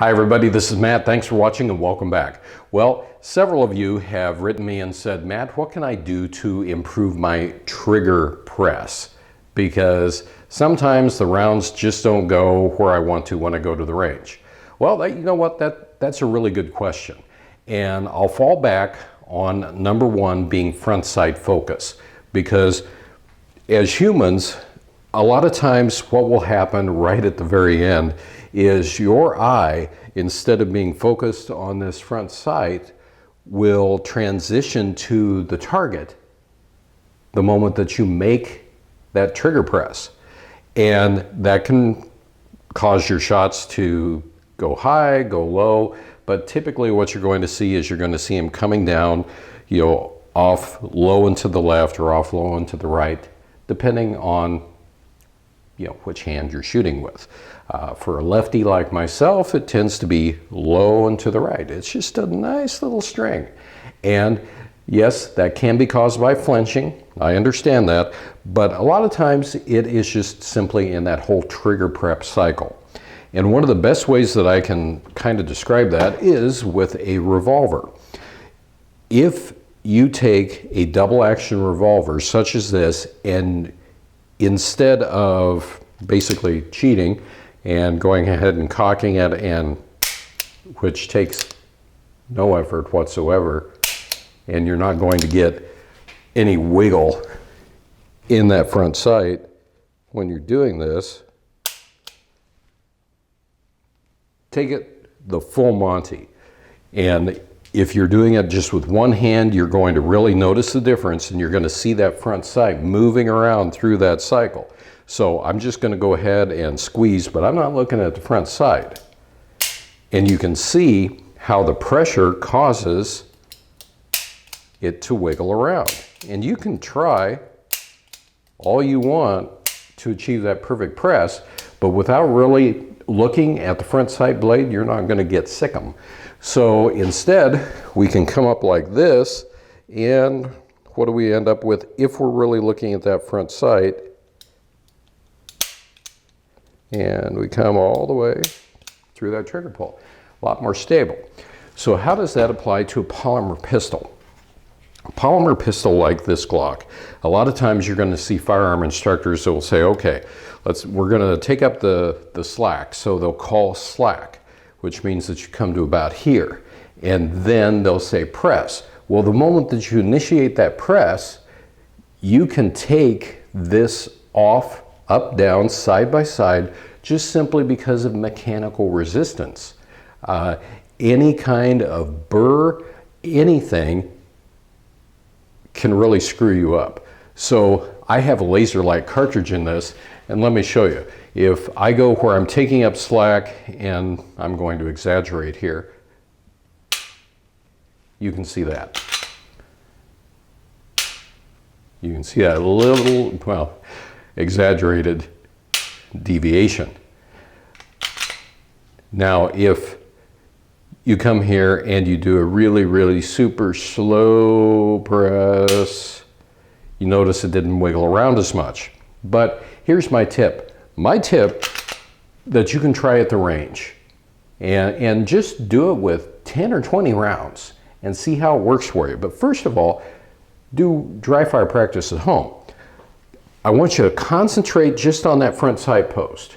Hi everybody, this is Matt. Thanks for watching and welcome back. Well, several of you have written me and said, Matt, what can I do to improve my trigger press? Because sometimes the rounds just don't go where I want to when I go to the range. Well, you know what, that's a really good question. And I'll fall back on number one being front sight focus. Because as humans, a lot of times what will happen right at the very end is your eye, instead of being focused on this front sight, will transition to the target the moment that you make that trigger press. And that can cause your shots to go high, go low, but typically what you're going to see is you're going to see them coming down, off low and to the left or off low and to the right, depending on which hand you're shooting with. For a lefty like myself, it tends to be low and to the right. It's just a nice little string. And yes, that can be caused by flinching. I understand that. But a lot of times it is just simply in that whole trigger prep cycle. And one of the best ways that I can kind of describe that is with a revolver. If you take a double action revolver such as this, and instead of basically cheating and going ahead and cocking it, and which takes no effort whatsoever, and you're not going to get any wiggle in that front sight when you're doing this, take it the full Monty. And if you're doing it just with one hand, you're going to really notice the difference, and you're going to see that front sight moving around through that cycle. So I'm just going to go ahead and squeeze, but I'm not looking at the front sight. And you can see how the pressure causes it to wiggle around. And you can try all you want to achieve that perfect press, but without really looking at the front sight blade, you're not going to get sick 'em. So instead, we can come up like this, and what do we end up with if we're really looking at that front sight? And we come all the way through that trigger pull. A lot more stable. So how does that apply to a polymer pistol? A polymer pistol like this Glock, a lot of times you're going to see firearm instructors that will say, okay, we're going to take up the slack. So they'll call slack, which means that you come to about here. And then they'll say press. Well, the moment that you initiate that press, you can take this off, up, down, side by side, just simply because of mechanical resistance. Any kind of burr, anything can really screw you up. So I have a laser-like cartridge in this, and let me show you. If I go where I'm taking up slack, and I'm going to exaggerate here, you can see that. You can see that little, well, exaggerated deviation. Now, if you come here and you do a really, really super slow press, you notice it didn't wiggle around as much. But here's my tip. My tip that you can try at the range, and just do it with 10 or 20 rounds and see how it works for you. But first of all, do dry fire practice at home. I want you to concentrate just on that front sight post.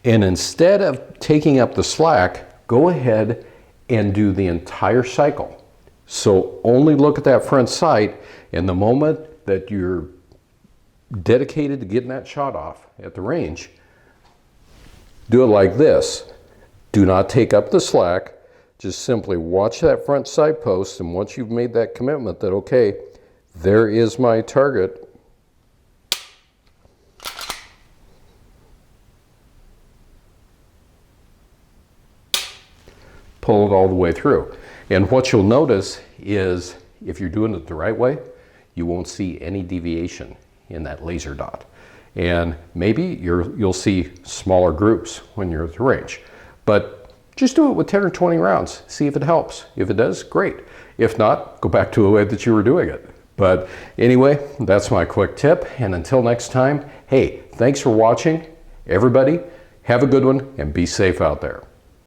And instead of taking up the slack, go ahead and do the entire cycle. So only look at that front sight, and the moment that you're dedicated to getting that shot off at the range, do it like this. Do not take up the slack. Just simply watch that front sight post, and once you've made that commitment that, okay, there is my target, pull it all the way through. And what you'll notice is if you're doing it the right way, you won't see any deviation in that laser dot. And maybe you'll see smaller groups when you're at the range. But just do it with 10 or 20 rounds. See if it helps. If it does, great. If not, go back to the way that you were doing it. But anyway, that's my quick tip. And until next time, hey, thanks for watching. Everybody, have a good one and be safe out there.